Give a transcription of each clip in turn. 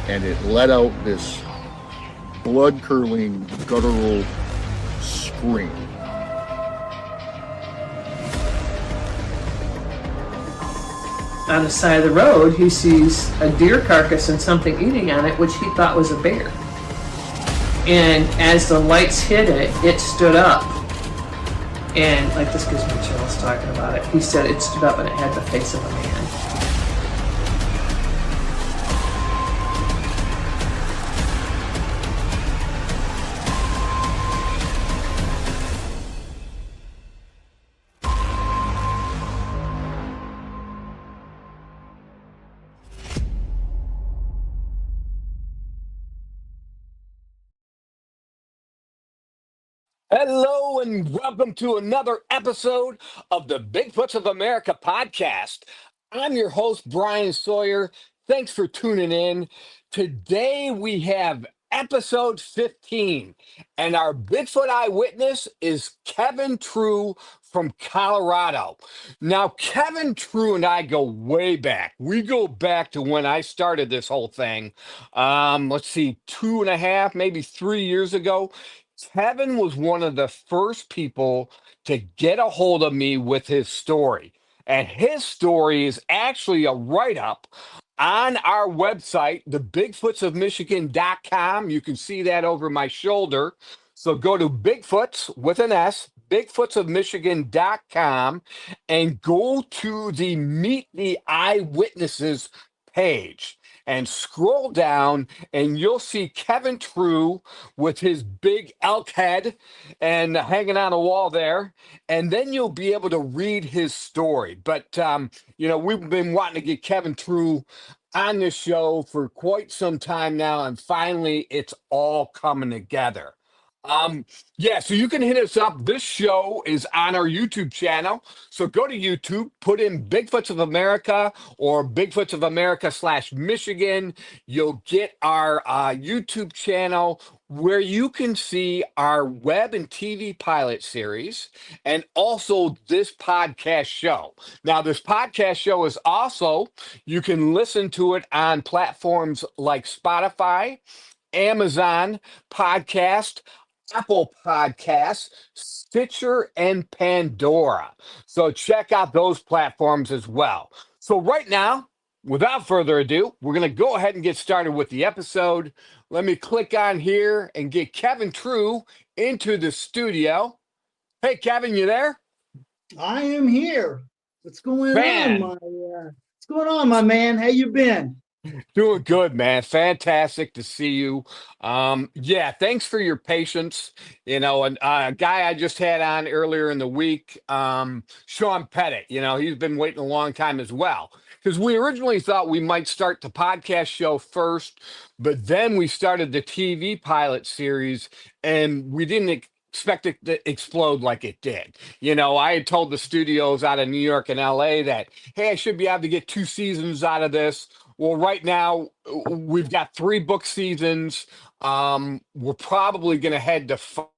and it let out this blood-curdling, guttural scream. On the side of the road, he sees a deer carcass and something eating on it, which he thought was a bear. And as the lights hit it, it stood up. And, like, this gives me chills talking about it. He said it stood up and it had the face of a man. Hello and welcome to another episode of the Bigfoots of America podcast. I'm your host, Bryan Sawyer. Thanks for tuning in. Today we have episode 15, and our Bigfoot eyewitness is Kevin Treu from Colorado. Now, Kevin Treu and I go way back. We go back to when I started this whole thing. Let's see, 2.5, maybe 3 years ago. Kevin was one of the first people to get a hold of me with his story. And his story is actually a write-up on our website, thebigfootsofmichigan.com. You can see that over my shoulder. So go to Bigfoots with an S, bigfootsofmichigan.com, and go to the Meet the Eyewitnesses page and scroll down, and you'll see Kevin Treu with his big elk head and hanging on a wall there. And then you'll be able to read his story. But, we've been wanting to get Kevin Treu on this show for quite some time now, and finally it's all coming together. So you can hit us up. This show is on our YouTube channel. So go to YouTube, put in Bigfoots of America or Bigfoots of America /Michigan. You'll get our YouTube channel where you can see our web and TV pilot series and also this podcast show. Now, this podcast show is also, you can listen to it on platforms like Spotify, Amazon Podcast, Apple Podcasts, Stitcher, and Pandora. So check out those platforms as well. So right now, without further ado, we're going to go ahead and get started with the episode. Let me click on here and get Kevin Treu into the studio. Hey, Kevin, you there? I am here. What's going Man. on, what's going on, my man? How you been? Doing good, man. Fantastic to see you. Thanks for your patience. And a guy I just had on earlier in the week, Sean Pettit, he's been waiting a long time as well. Because we originally thought we might start the podcast show first, but then we started the TV pilot series, and we didn't expect it to explode like it did. I had told the studios out of New York and LA that, hey, I should be able to get 2 seasons out of this. Well, right now we've got 3 book seasons. We're probably going to head to 5.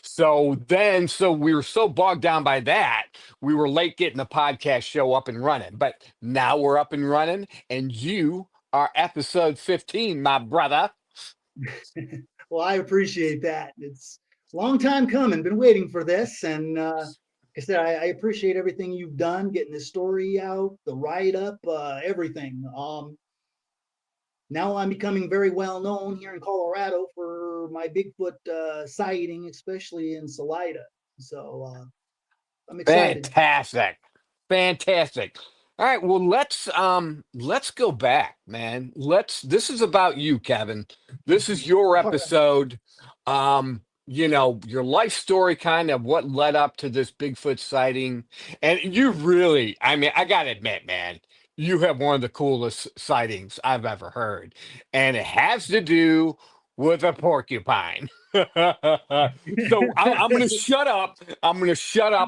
So we were so bogged down by that, we were late getting the podcast show up and running. But now we're up and running, and you are episode 15, my brother. Well, I appreciate that. It's a long time coming. Been waiting for this, and like I said, I appreciate everything you've done, getting the story out, the write-up, everything. Now I'm becoming very well known here in Colorado for my Bigfoot sighting, especially in Salida. So I'm excited. Fantastic. All right, well, let's go back, man. This is about you, Kevin. This is your episode. Your life story, kind of what led up to this Bigfoot sighting. And you really, I gotta admit, man, you have one of the coolest sightings I've ever heard. And it has to do with a porcupine. So I'm going to shut up.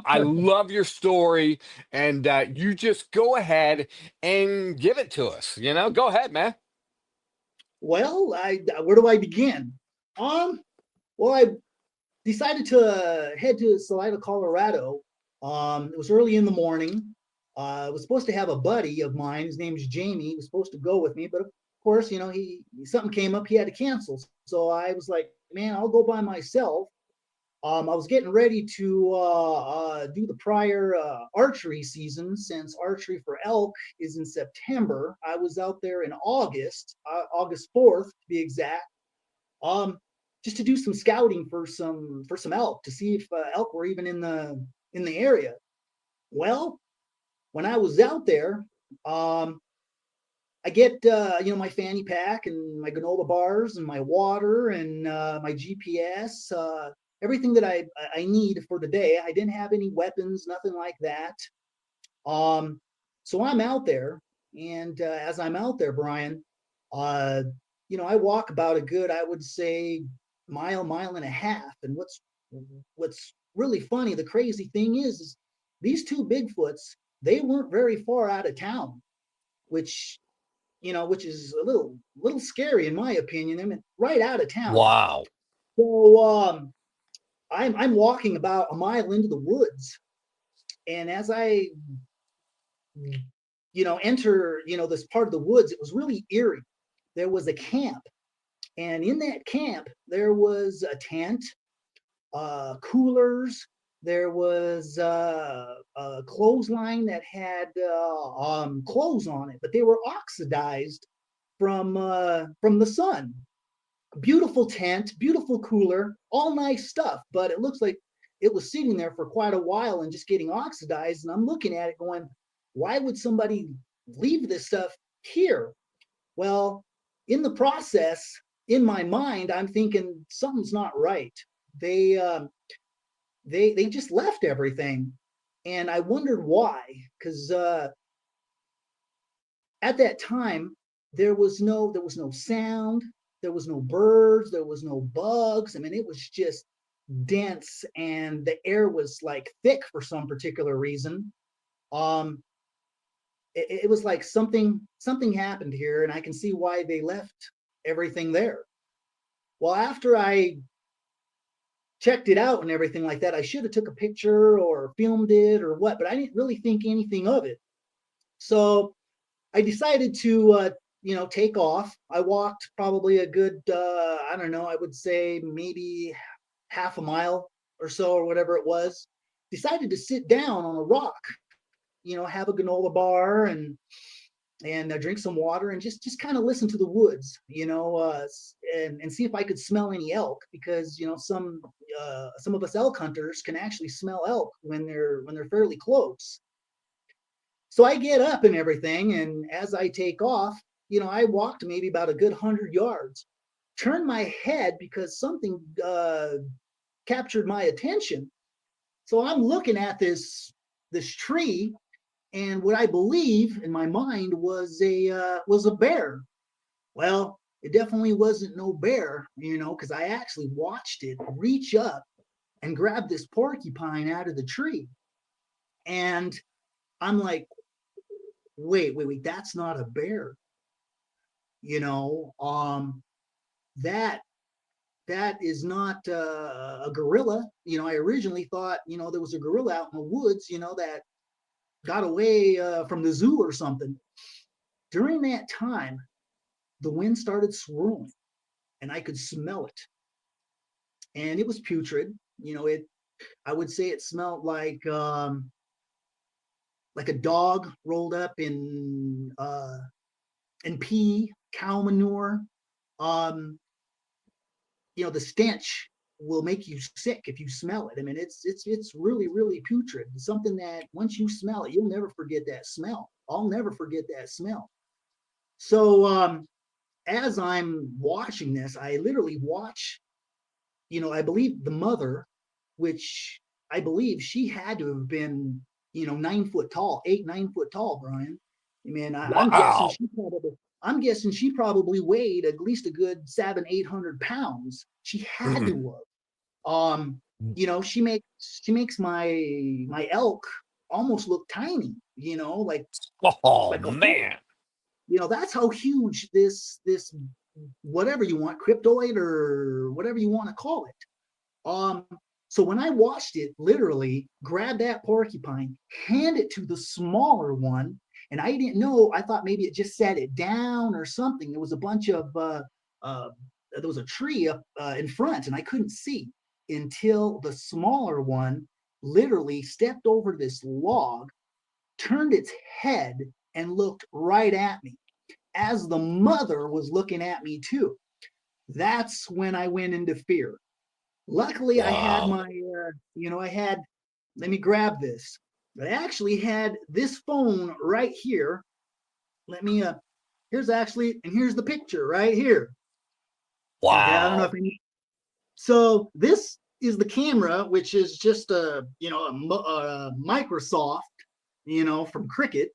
I love your story. And you just go ahead and give it to us. Go ahead, man. Well, where do I begin? Well, I decided to head to Salida, Colorado. It was early in the morning. I was supposed to have a buddy of mine. His name's Jamie. He was supposed to go with me, but course, something came up, he had to cancel. So I was like, man, I'll go by myself. I was getting ready to do the prior archery season, since archery for elk is in September. I was out there in August, August 4th to be exact, just to do some scouting for some elk, to see if elk were even in the area. Well, when I was out there, I get my fanny pack and my granola bars and my water and my GPS, everything that I need for the day. I didn't have any weapons, nothing like that. So I'm out there, and as I'm out there, Brian, uh, I walk about a good, I would say, mile and a half. And what's really funny, the crazy thing is these two Bigfoots, they weren't very far out of town, which which is a little scary in my opinion. I mean, right out of town. Wow. So I'm walking about a mile into the woods, and as I enter this part of the woods, it was really eerie. There was a camp, and in that camp there was a tent, coolers. There was a clothesline that had clothes on it, but they were oxidized from the sun. Beautiful tent, beautiful cooler, all nice stuff, but it looks like it was sitting there for quite a while and just getting oxidized. And I'm looking at it going, why would somebody leave this stuff here? Well, in the process, in my mind, I'm thinking something's not right. They just left everything, and I wondered why, because at that time there was no sound, there was no birds, there was no bugs. I mean, it was just dense, and the air was like thick for some particular reason. um it was like something happened here, and I can see why they left everything there. Well, after I checked it out and everything like that, I should have took a picture or filmed it or what, but I didn't really think anything of it. So I decided to take off. I walked probably a good I don't know, I would say maybe half a mile or so, or whatever it was. Decided to sit down on a rock, have a granola bar and drink some water, and just kind of listen to the woods, and see if I could smell any elk, because some of us elk hunters can actually smell elk when they're fairly close. So I get up and everything, and as I take off, I walked maybe about a good 100 yards, turned my head because something captured my attention. So I'm looking at this tree, and what I believe in my mind was a bear. Well, it definitely wasn't no bear, because I actually watched it reach up and grab this porcupine out of the tree. And I'm like, wait, that's not a bear. That is not a gorilla. I originally thought, there was a gorilla out in the woods, that got away from the zoo or something. During that time, the wind started swirling, and I could smell it. And it was putrid. I would say it smelled like a dog rolled up in pee, cow manure. Um, the stench will make you sick if you smell it. I mean, it's really, really putrid. It's something that once you smell it, you'll never forget that smell. I'll never forget that smell. So as I'm watching this, I literally watch, I believe the mother, which I believe she had to have been, 9 foot tall, 9 foot tall, Brian. I mean, Wow. I'm guessing she probably weighed at least a good 700-800 pounds. She had Mm. to have. She makes my elk almost look tiny, Oh, like a foot. man. That's how huge this whatever you want, cryptoid or whatever you want to call it. So when I watched it literally grab that porcupine, hand it to the smaller one, And I didn't know. I thought maybe it just set it down or something. There was a bunch of there was a tree up in front, and I couldn't see until the smaller one literally stepped over this log, turned its head, and looked right at me, as the mother was looking at me too. That's when I went into fear. Luckily, I had Wow. my, let me grab this. I actually had this phone right here. Let me, here's actually, and here's the picture right here. Okay, I don't know Wow. if any. So this is the camera, which is just a Microsoft, from Cricket.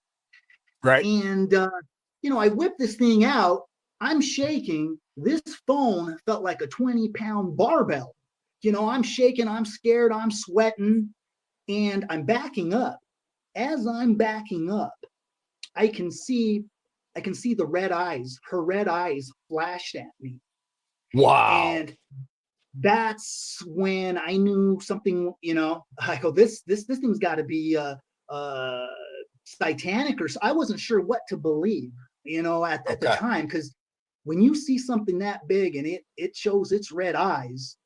Right. And I whipped this thing out. I'm shaking. This phone felt like a 20-pound barbell. I'm shaking, I'm scared, I'm sweating, and I'm backing up. As I'm backing up, I can see the red eyes. Her red eyes flashed at me. Wow. And that's when I knew something, I go, this thing's got to be satanic, or I wasn't sure what to believe, at the Okay. time, because when you see something that big and it shows its red eyes,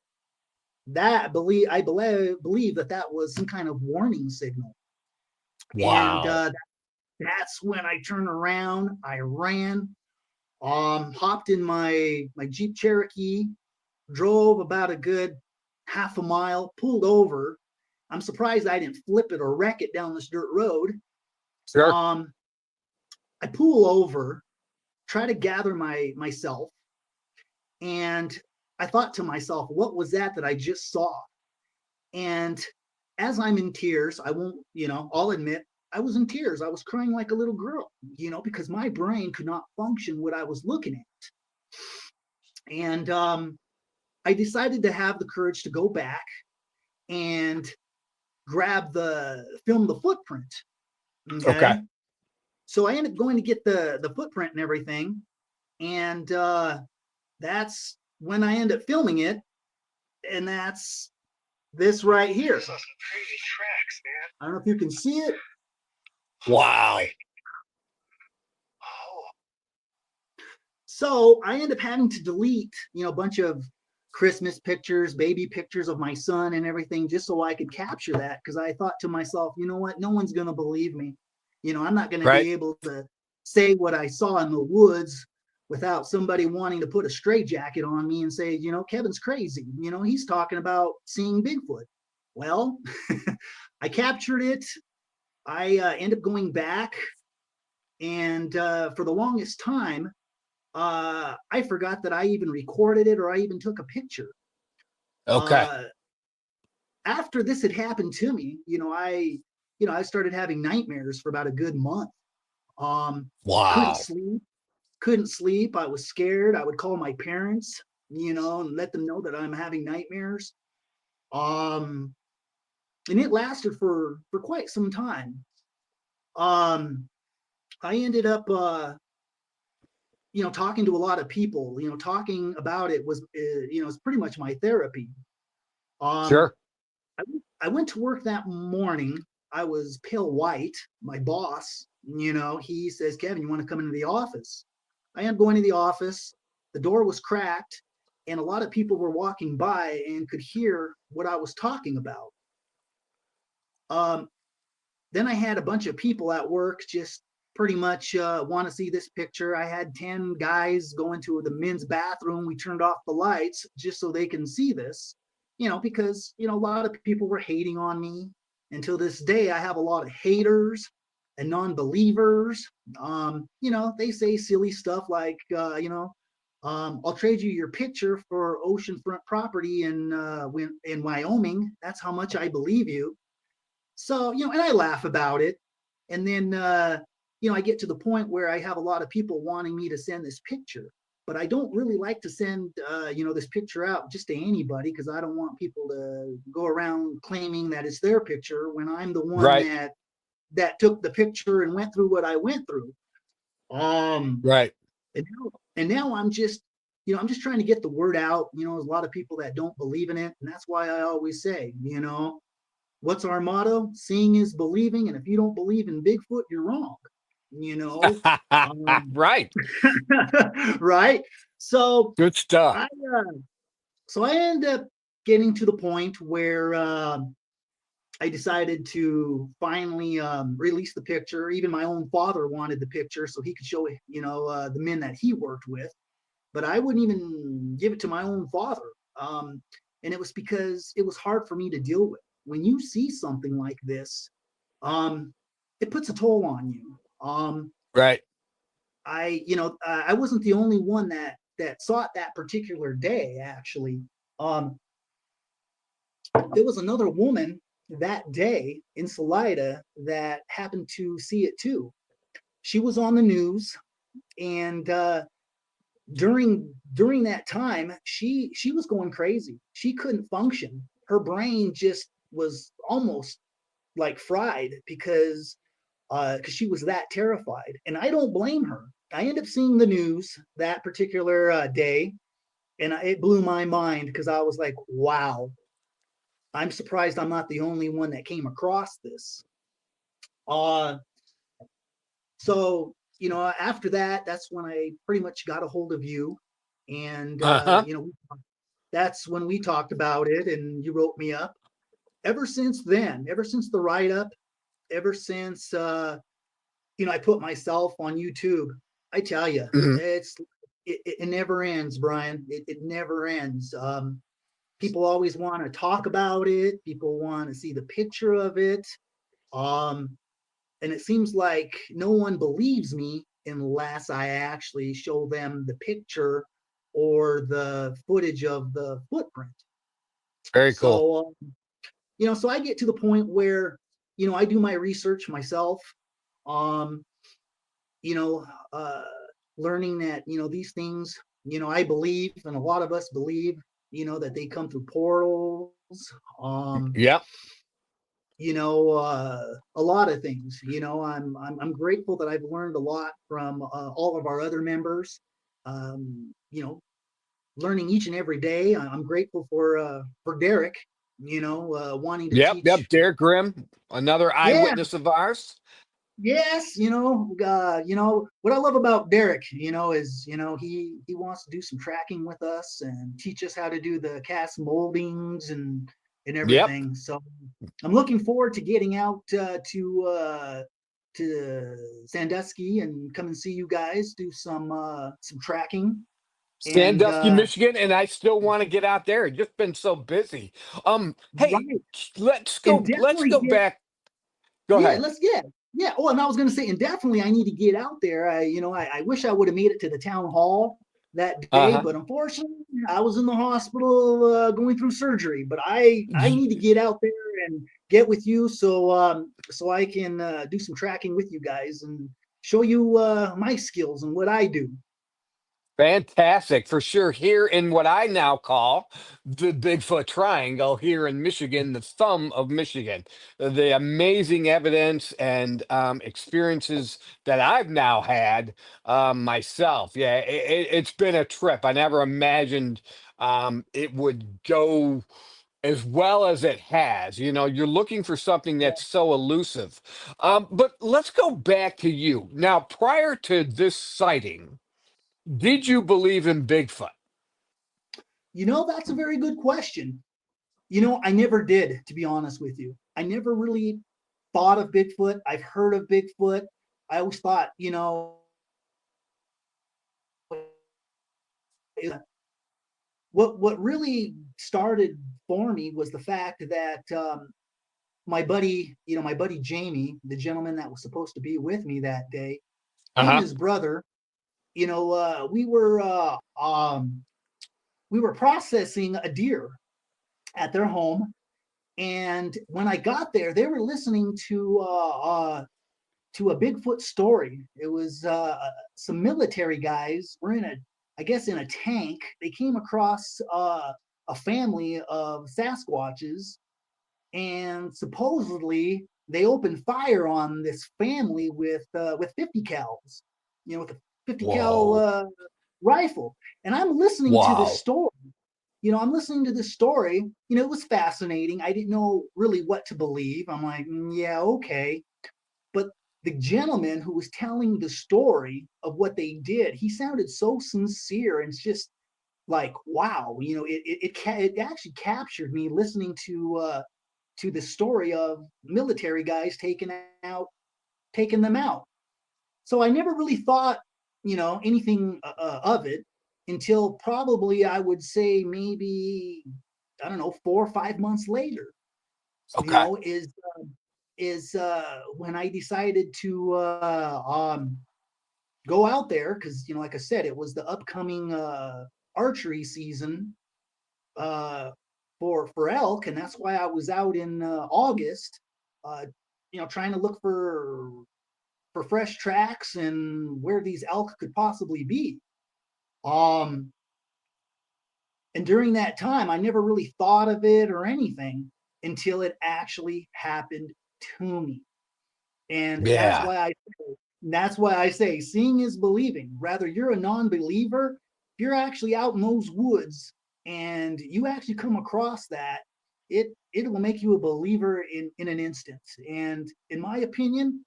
I believe that was some kind of warning signal. And Wow. that's when I turned around, I ran, hopped in my Jeep Cherokee, drove about a good half a mile, pulled over. I'm surprised I didn't flip it or wreck it down this dirt road. Sure. I pull over, try to gather myself, and I thought to myself, what was that I just saw? And as I'm in tears, I'll admit, I was in tears. I was crying like a little girl, because my brain could not function what I was looking at. And I decided to have the courage to go back and film the footprint. Okay. Okay. So I ended up going to get the footprint and everything. And that's when I ended up filming it. And that's this right here. Some crazy tracks, man. I don't know if you can see it. Wow. So I ended up having to delete, a bunch of Christmas pictures, baby pictures of my son and everything, just so I could capture that. Because I thought to myself, you know what? No one's going to believe me. I'm not going to Right. be able to say what I saw in the woods without somebody wanting to put a straitjacket on me and say, Kevin's crazy. He's talking about seeing Bigfoot. Well, I captured it. I ended up going back. And for the longest time, I forgot that I even recorded it or I even took a picture. Okay. After this had happened to me, I started having nightmares for about a good month. Wow. Couldn't sleep. I was scared. I would call my parents, and let them know that I'm having nightmares. And it lasted for quite some time. I ended up, talking to a lot of people. Talking about it was, it's pretty much my therapy. Sure. I went to work that morning. I was pale white. My boss, he says, Kevin, you want to come into the office? I am going to the office. The door was cracked, and a lot of people were walking by and could hear what I was talking about. Then I had a bunch of people at work just pretty much want to see this picture. I had 10 guys go into the men's bathroom. We turned off the lights just so they can see this, because, a lot of people were hating on me. Until this day, I have a lot of haters and non-believers. They say silly stuff like, I'll trade you your picture for oceanfront property in Wyoming. That's how much I believe you. So, and I laugh about it. And then, I get to the point where I have a lot of people wanting me to send this picture, but I don't really like to send, this picture out just to anybody, because I don't want people to go around claiming that it's their picture when I'm the one Right. that took the picture and went through what I went through. Right. And now I'm just, I'm just trying to get the word out. There's a lot of people that don't believe in it. And that's why I always say, what's our motto? Seeing is believing. And if you don't believe in Bigfoot, you're wrong. you know. Right. Right. So Good stuff. I so I end up getting to the point where I decided to finally release the picture. Even my own father wanted the picture so he could show, the men that he worked with. But I wouldn't even give it to my own father. And it was because it was hard for me to deal with. When you see something like this, it puts a toll on you. Right. I wasn't the only one that saw it that particular day. Actually, there was another woman that day in Salida that happened to see it too. She was on the news, and during that time, she was going crazy. She couldn't function. Her brain just was almost like fried because she was that terrified. And I don't blame her. I ended up seeing the news that particular day, and it blew my mind because I was like, wow, I'm surprised I'm not the only one that came across this. Uh, so, after that, that's when I pretty much got a hold of you. And, Uh-huh. that's when we talked about it and you wrote me up. Ever since then, ever since the write up, ever since, I put myself on YouTube, I tell you, Mhm. it never ends, Brian. It never ends. People always want to talk about it. People want to see the picture of it. Um, and it seems like no one believes me unless I actually show them the picture or the footage of the footprint. Very cool. So, so I get to the point where, I do my research myself. Um, you know, uh, Learning that, these things, I believe, and a lot of us believe, that they come through portals. Um, Yep. a lot of things. I'm grateful that I've learned a lot from all of our other members. Um, you know, Learning each and every day. I'm grateful for Derek. Wanting to Yep. teach. Derek Grimm, another Yeah, eyewitness of ours. yes. What I love about Derek. Is he wants to do some tracking with us and teach us how to do the cast moldings and Yep. everything. So I'm looking forward to getting out to Sandusky and come and see you guys do some tracking. And Sandusky, Michigan, and I still want to get out there. It's just been so busy. Hey, right, let's and go. Let's definitely go get back. Go yeah, ahead. yeah. Oh, and I was going to say, and definitely I need to get out there. I wish I would have made it to the town hall that day, Uh but unfortunately, I was in the hospital going through surgery. But I huh. need to get out there and get with you so I can do some tracking with you guys and show you my skills and what I do. Fantastic, for sure. Here in what I now call the Bigfoot Triangle, here in Michigan, the thumb of Michigan, the amazing evidence and experiences that I've now had myself. Yeah, it's been a trip. I never imagined it would go as well as it has. You're looking for something Yeah. that's so elusive. But let's go back to you. Now, prior to this sighting, did you believe in Bigfoot? That's a very good question. I never did, to be honest with you. I never really thought of Bigfoot. I've heard of Bigfoot. I always thought, what really started for me was the fact that my buddy Jamie, the gentleman that was supposed to be with me that day, he and Uh-huh. his brother, we were processing a deer at their home, and when I got there, they were listening to a Bigfoot story. It was some military guys were I guess, in a tank. They came across a family of Sasquatches, and supposedly they opened fire on this family with 50 cals, with a 50 cal Whoa. rifle. And I'm listening to this Wow. story. I'm listening to this story. It was fascinating. I didn't know really what to believe. I'm like, yeah, okay. But the gentleman who was telling the story of what they did, he sounded so sincere, and it's just like, wow, it actually captured me listening to the story of military guys taking them out. So I never really thought, anything of it until probably, I would say, maybe, I don't know, 4 or 5 months later. You Okay. know, is when I decided to go out there, because like I said, it was the upcoming archery season uh, for elk, and that's why I was out in August, uh, trying to look for fresh tracks and where these elk could possibly be. Um, and during that time, I never really thought of it or anything until it actually happened to me. And Yeah. that's why I say seeing is believing. Rather, you're a non-believer, if you're actually out in those woods and you actually come across that, it will make you a believer in an instant. And in my opinion,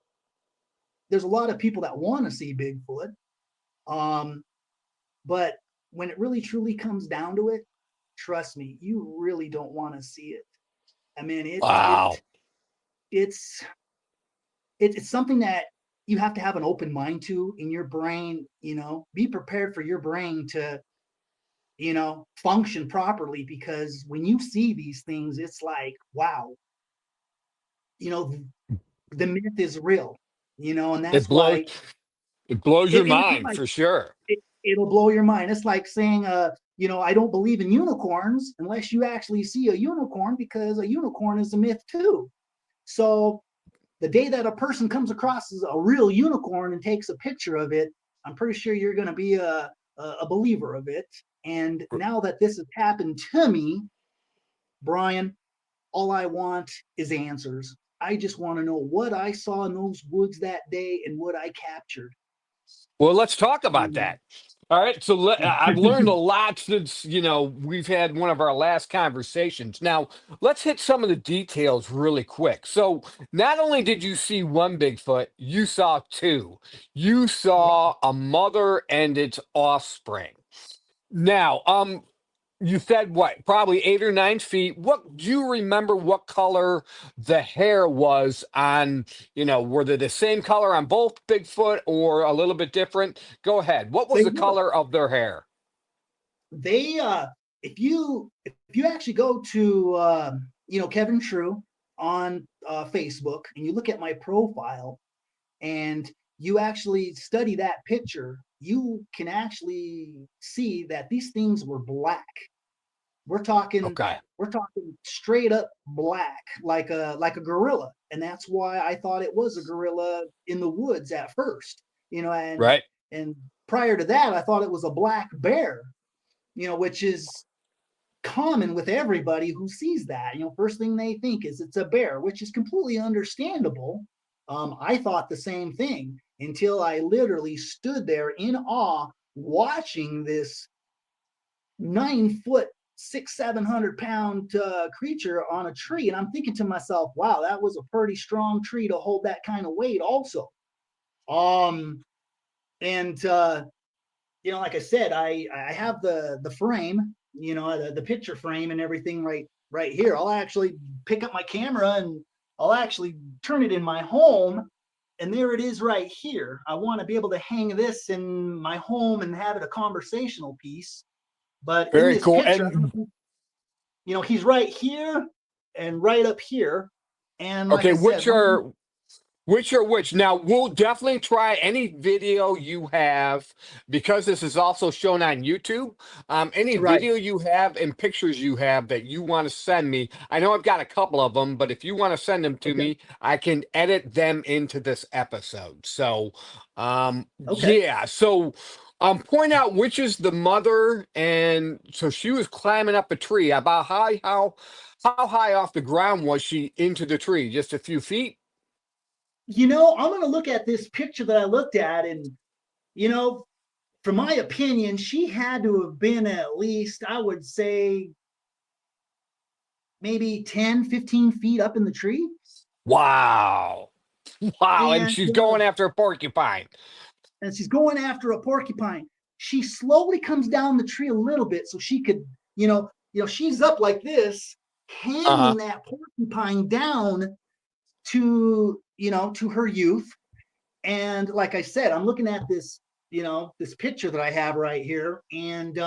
there's a lot of people that want to see Bigfoot. Um, but when it really truly comes down to it, trust me, you really don't want to see it. I mean, Wow. it's it's something that you have to have an open mind to in your brain. Be prepared for your brain to function properly, because when you see these things, it's like, wow, you know the myth is real. And It that's blows why it blows your it's mind like for sure. it'll blow your mind. It's like saying, I don't believe in unicorns unless you actually see a unicorn, because a unicorn is a myth too. So the day that a person comes across a real unicorn and takes a picture of it, I'm pretty sure you're going to be a believer of it. And now that this has happened to me, Bryan, all I want is answers. I just want to know what I saw in those woods that day and what I captured. Well, let's talk about Um, that. All right. So I've learned a lot since, we've had one of our last conversations. Now, let's hit some of the details really quick. So, not only did you see one Bigfoot, you saw two. You saw a mother and its offspring. Now, you said what? Probably 8 or 9 feet. What do you remember? What color the hair was on? Were they the same color on both Bigfoot or a little bit different? Go ahead. What was they the were. color of their hair? They if you actually go to Kevin Treu on Facebook, and you look at my profile, and you actually study that picture, you can actually see that these things were black. We're talking Okay. we're talking straight up black, like a gorilla. And that's why I thought it was a gorilla in the woods at first. And Right. and prior to that, I thought it was a black bear, which is common with everybody who sees that. First thing they think is it's a bear, which is completely understandable. I thought the same thing until I literally stood there in awe watching this 9 foot, 600-700 pound creature on a tree. And I'm thinking to myself, wow, that was a pretty strong tree to hold that kind of weight also. Um, and like I said, I have the frame, the picture frame and everything right here. I'll actually pick up my camera and I'll actually turn it in my home, and there it is right here. I want to be able to hang this in my home and have it a conversational piece. But in Very this cool. picture, And he's right here and right up here. And like okay, I said, which are which? Now, we'll definitely try any video you have because this is also shown on YouTube. Any right. video you have and pictures you have that you want to send me. I know I've got a couple of them, but if you want to send them to Okay. me, I can edit them into this episode. So, Okay. yeah. So, point out which is the mother, and so she was climbing up a tree. About how high off the ground was she into the tree? Just a few feet. I'm going to look at this picture that I looked at, and, from my opinion, she had to have been at least, I would say, maybe 10, 15 feet up in the tree. Wow. Wow, and and she's going after a porcupine. she's going after a porcupine. She slowly comes down the tree a little bit so she could, she's up like this, Uh-huh. handing that porcupine down to her youth. And like I said, I'm looking at this, this picture that I have right here, and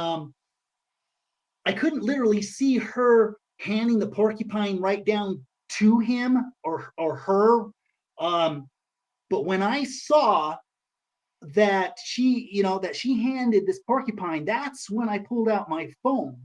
I couldn't literally see her handing the porcupine right down to him or her. But when I saw that she handed this porcupine, that's when I pulled out my phone.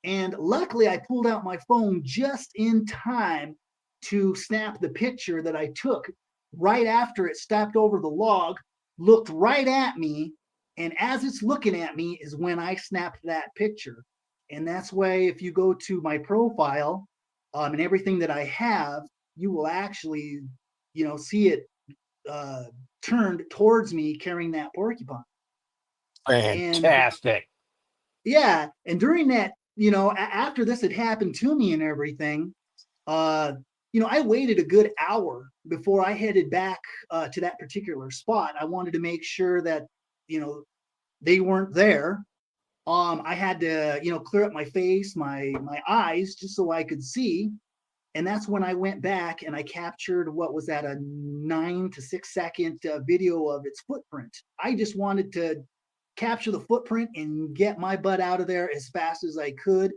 And luckily I pulled out my phone just in time to snap the picture that I took right after it stepped over the log, looked right at me, and as it's looking at me is when I snapped that picture. And that's why if you go to my profile and everything that I have, you will actually, see it uh, turned towards me carrying that porcupine. And Fantastic. yeah, and during that, after this had happened to me and everything, uh, I waited a good hour before I headed back to that particular spot. I wanted to make sure that, they weren't there. I had to, clear up my face, my eyes, just so I could see. And that's when I went back and I captured what was that, a 9 to 6 second video of its footprint. I just wanted to capture the footprint and get my butt out of there as fast as I could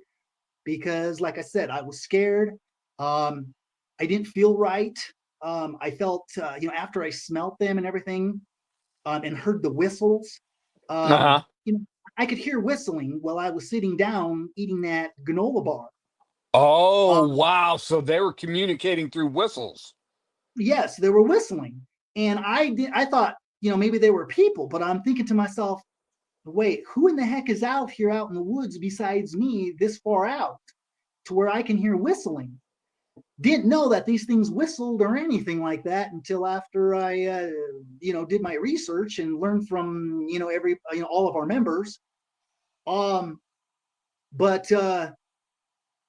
because, like I said, I was scared. I didn't feel right. I felt, after I smelt them and everything and heard the whistles, Uh-huh. I could hear whistling while I was sitting down eating that granola bar. Oh, Um, wow. So they were communicating through whistles. yes, they were whistling, and I thought, maybe they were people, but I'm thinking to myself, wait, who in the heck is out here out in the woods besides me this far out to where I can hear whistling? Didn't know that these things whistled or anything like that until after I, did my research and learned from, all of our members. Um, but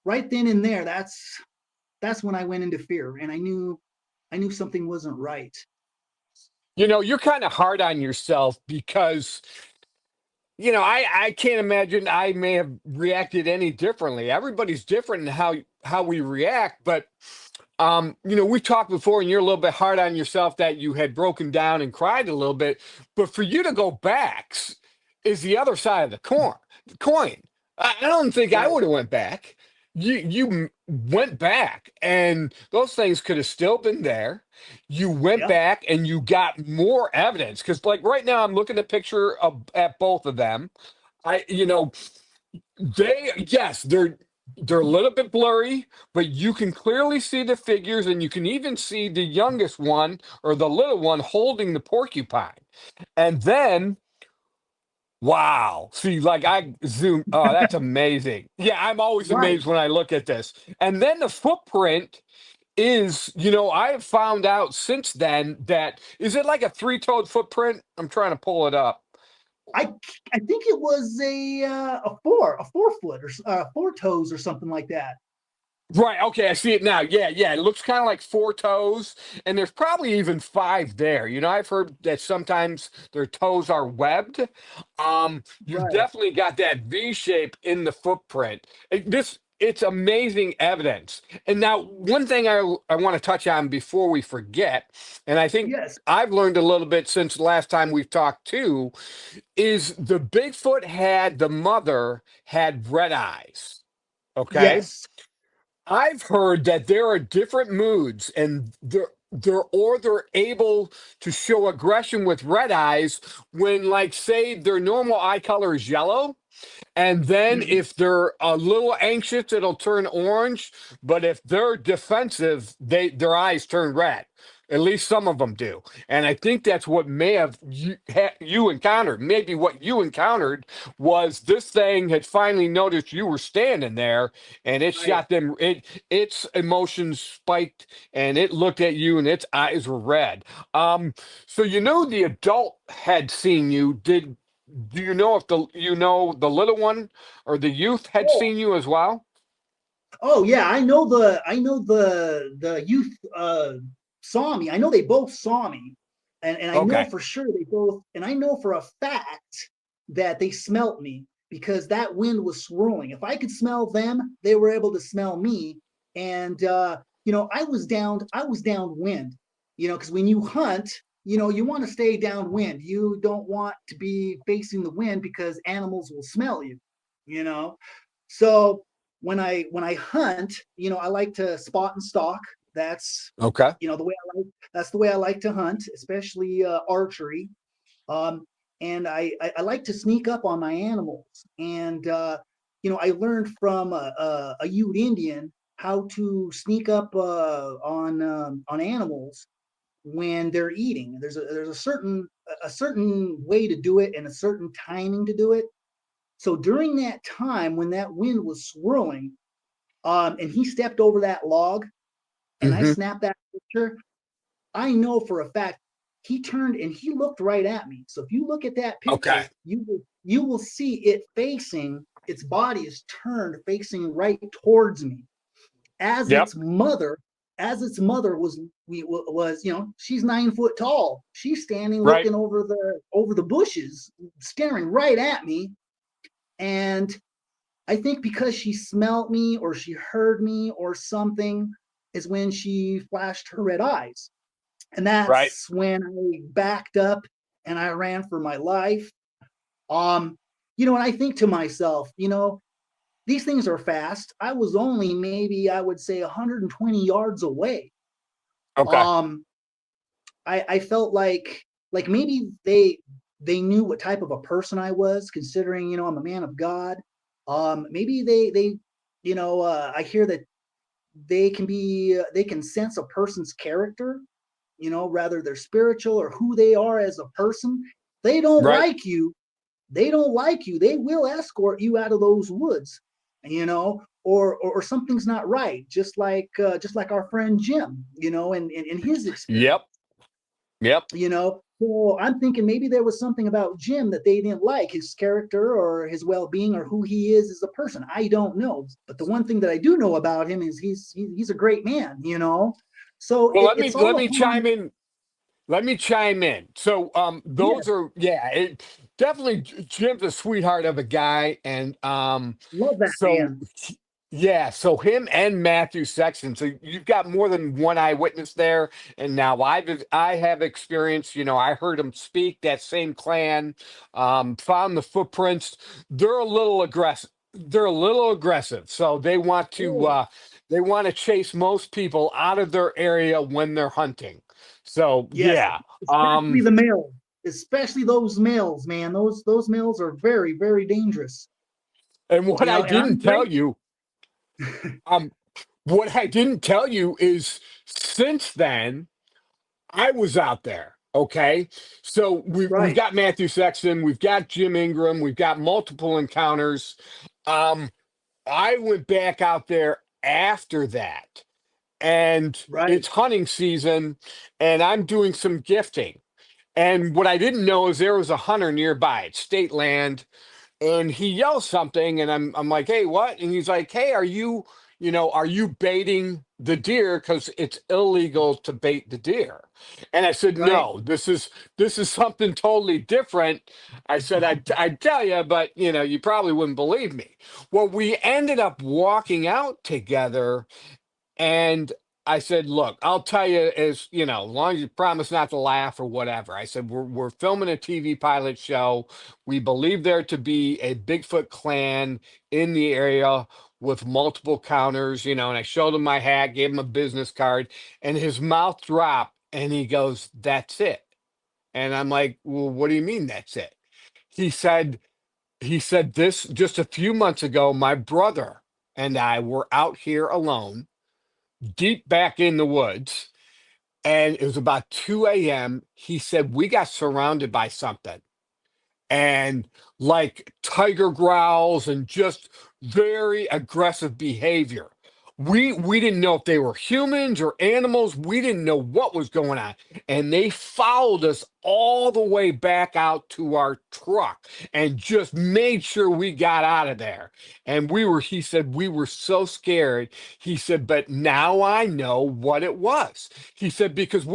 right then and there, that's when I went into fear, and I knew something wasn't right. You're kind of hard on yourself because, I can't imagine I may have reacted any differently. Everybody's different in how we react, but we've talked before, and you're a little bit hard on yourself that you had broken down and cried a little bit. But for you to go back is the other side of the coin. I don't think I Right, would have went back. You went back, and those things could have still been there. You went yep, back, and you got more evidence because, like right now, I'm looking at a picture at both of them. I, you know, they're a little bit blurry, but you can clearly see the figures, and you can even see the youngest one or the little one holding the porcupine. And then, wow, see, like I zoom. Oh, that's amazing. Yeah, I'm always right. amazed when I look at this. And then the footprint is, I have found out since then that is it like a three-toed footprint? I'm trying to pull it up. I I think it was a 4 foot or 4 toes or something like that. Right. Okay. I see it now. Yeah. Yeah. It looks kind of like four toes, and there's probably even five there. I've heard that sometimes their toes are webbed. You've Right. definitely got that V shape in the footprint. It's amazing evidence. And now, one thing I want to touch on before we forget, and I think Yes. I've learned a little bit since the last time we've talked too, is the Bigfoot the mother had red eyes. Okay. Yes. I've heard that there are different moods, and they're able to show aggression with red eyes when, like, say, their normal eye color is yellow, and then Mhm. if they're a little anxious, it'll turn orange. But if they're defensive, their eyes turn red. At least some of them do. And I think that's what may have you encountered. Maybe what you encountered was this thing had finally noticed you were standing there, and it Right. shot them. Its emotions spiked, and it looked at you, and its eyes were red. So the adult had seen you. Do you know if the little one or the youth had Oh, seen you as well? oh yeah. I know the youth saw me. I know they both saw me. And I know Okay. for sure they both, and I know for a fact that they smelt me because that wind was swirling. If I could smell them, they were able to smell me. And I was downwind, because when you hunt, you want to stay downwind. You don't want to be facing the wind because animals will smell you, you know. So when I hunt, I like to spot and stalk. That's Okay. that's the way I like to hunt, especially archery. Um, and I like to sneak up on my animals. And I learned from a Ute Indian how to sneak up on animals when they're eating. There's a certain way to do it and a certain timing to do it. So during that time when that wind was swirling, and he stepped over that log, and I Hmm. snapped that picture, I know for a fact he turned and he looked right at me. So if you look at that Okay. picture, you will see it facing, its body is turned facing right towards me. As Yep. its mother, was, she's 9 foot tall. She's standing Right. looking over the bushes, staring right at me. And I think because she smelled me or she heard me or something is when she flashed her red eyes. And Right. that's when I backed up and I ran for my life. Um, and I think to myself, these things are fast. I was only maybe, I would say, 120 yards away. Okay. Um, I felt like maybe they knew what type of a person I was, considering, I'm a man of God. Maybe I hear that they can sense a person's character, rather they're spiritual or who they are as a person. They don't Right. like you. They don't like you. They will escort you out of those woods, or something's not right. Just like our friend Jim, in his experience, Yep. Yep. So I'm thinking maybe there was something about Jim that they didn't like, his character or his well-being or who he is as a person. I don't know. But the one thing that I do know about him is he's a great man. So Well, let me it's let all me upon, chime in. Let me chime in. So, yeah, those are, yeah, definitely Jim's a sweetheart of a guy, and love that so man. yeah, so him and Matthew Sexton. So you've got more than one eyewitness there, and now I have experience. I heard them speak. That same clan, found the footprints. They're a little aggressive. They're a little aggressive, so Oh, they want to chase most people out of their area when they're hunting. So yes, yeah. especially the males, especially those males, man. Those males are very, very dangerous. And And I'm great. um, what I didn't tell you is since then I was out there. Okay, so we've Right, got Matthew Sexton, we've got Jim Ingram, we've got multiple encounters. Um, I went back out there after that, and right, it's hunting season, and I'm doing some gifting. And what I didn't know is there was a hunter nearby. It's state land, and he yells something, and I'm like, hey, what? And he's like, hey, are you baiting the deer, because it's illegal to bait the deer? And I said, right. no, this is something totally different. I said, I'd tell you, but you probably wouldn't believe me. Well, we ended up walking out together, and I said, look, I'll tell you, as as long as you promise not to laugh or whatever. I said, we're filming a TV pilot show. We believe there to be a Bigfoot clan in the area with multiple counters, and I showed him my hat, gave him a business card, and his mouth dropped and he goes, that's it. And I'm like, well, what do you mean that's it? He said, this just a few months ago, my brother and I were out here alone, deep back in the woods, and it was about 2 a.m. He said, we got surrounded by something, and like tiger growls and just very aggressive behavior. We didn't know if they were humans or animals. We didn't know what was going on. And they followed us all the way back out to our truck and just made sure we got out of there. And he said, we were so scared. He said, but now I know what it was. He said, because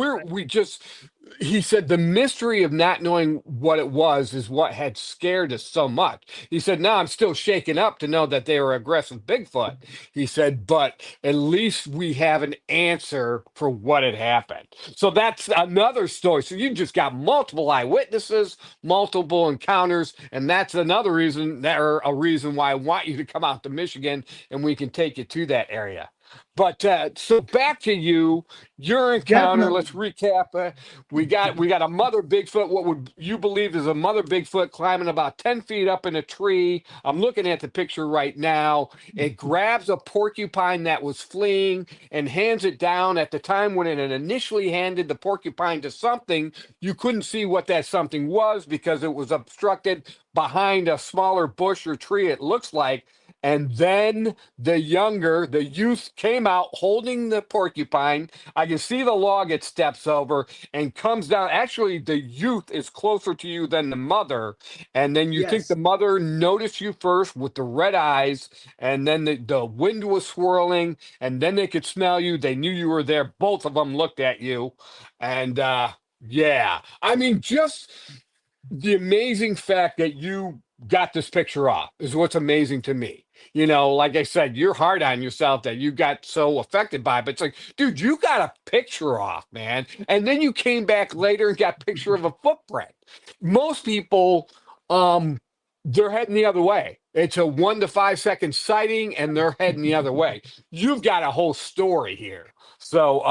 he said the mystery of not knowing what it was is what had scared us so much. He said, now I'm still shaken up to know that they were aggressive Bigfoot. He said, but at least we have an answer for what had happened. So that's another story. So you just got multiple eyewitnesses, multiple encounters, and that's another reason, or a reason why I want you to come out to Michigan and we can take you to that area. But so back to your encounter. Definitely. Let's recap. We got a mother Bigfoot. What would you believe is a mother Bigfoot climbing about 10 feet up in a tree? I'm looking at the picture right now. It grabs a porcupine that was fleeing and hands it down. At the time when it had initially handed the porcupine to something, you couldn't see what that something was because it was obstructed behind a smaller bush or tree, it looks like. And then the youth came out holding the porcupine. I can see the log it steps over and comes down. Actually, the youth is closer to you than the mother. And then you think the Yes. mother noticed you first with the red eyes, and then the wind was swirling, and then they could smell you. They knew you were there. Both of them looked at you. And yeah, I mean, just the amazing fact that you got this picture off is what's amazing to me. Like I said, you're hard on yourself that you got so affected by it. But it's like, dude, you got a picture off, man. And then you came back later and got a picture of a footprint. Most people, they're heading the other way. It's a 1 to 5 second sighting and they're heading the other way. You've got a whole story here. So,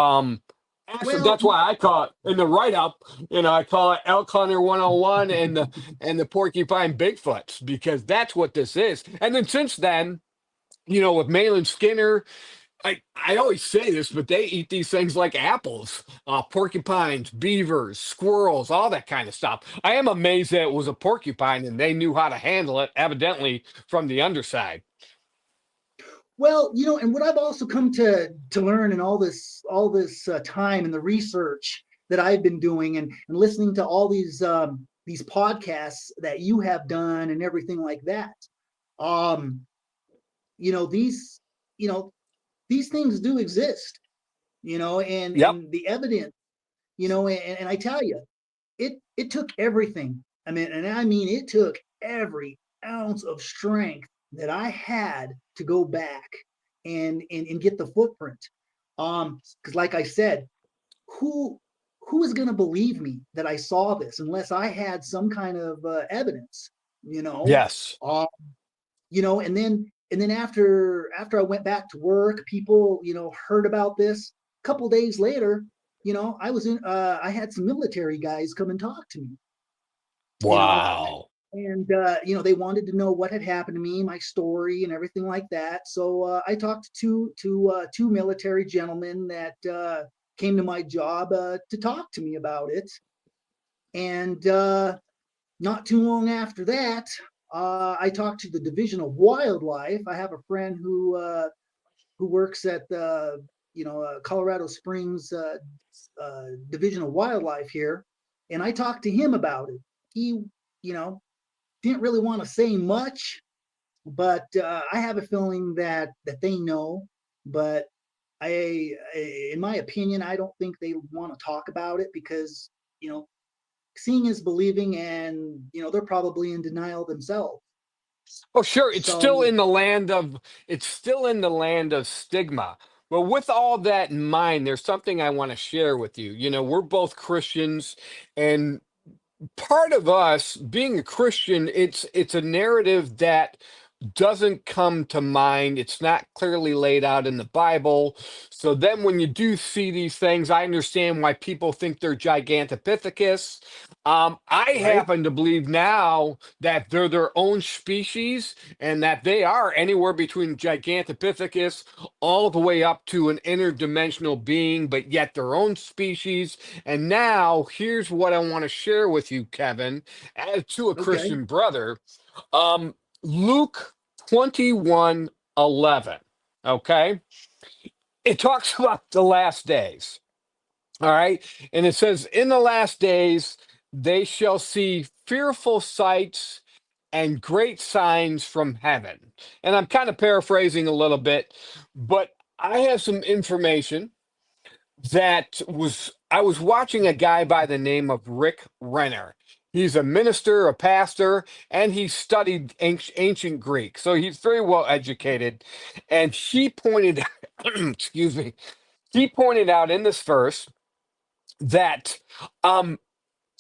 actually, Well, that's why I call it in the write up. I call it Elk Hunter 101 and the Porcupine Bigfoots because that's what this is. And then since then, with Malin Skinner, I always say this, but they eat these things like apples, porcupines, beavers, squirrels, all that kind of stuff. I am amazed that it was a porcupine and they knew how to handle it, evidently from the underside. well, and what I've also come to learn in all this time and the research that I've been doing and listening to all these podcasts that you have done and everything like that. Um, you know these you know these things do exist. And Yep. the evidence. And I tell you, it took everything. I mean, it took every ounce of strength that I had to go back and get the footprint. Because like I said, who who is going to believe me that I saw this unless I had some kind of evidence? You know, Yes. um, and then after I went back to work, people heard about this. A couple days later, I had some military guys come and talk to me. You know, Wow. and they wanted to know what had happened to me, my story, and everything like that. So I talked to two military gentlemen that came to my job to talk to me about it. And not too long after that, I talked to the Division of Wildlife. I have a friend who works at the Colorado Springs Division of Wildlife here, and I talked to him about it. He, you know, didn't really want to say much, but I have a feeling that they know. But in my opinion, I don't think they want to talk about it because seeing is believing, and they're probably in denial themselves. Oh, sure. So It's still in the land of stigma. Well, with all that in mind, there's something I want to share with you. We're both Christians, and part of us being a Christian, it's a narrative that doesn't come to mind. It's not clearly laid out in the Bible. So then when you do see these things, I understand why people think they're Gigantopithecus. I right, happen to believe now that they're their own species and that they are anywhere between Gigantopithecus all the way up to an interdimensional being, but yet their own species. And now here's what I want to share with you, Kevin, as to a okay, Christian brother. Um, Luke 21:11. Okay. It talks about the last days. All right. And it says, in the last days, they shall see fearful sights and great signs from heaven. And I'm kind of paraphrasing a little bit, but I have some information I was watching a guy by the name of Rick Renner. He's a minister, a pastor, and he studied ancient Greek. So he's very well educated. And he pointed, excuse me, he pointed out in this verse that um,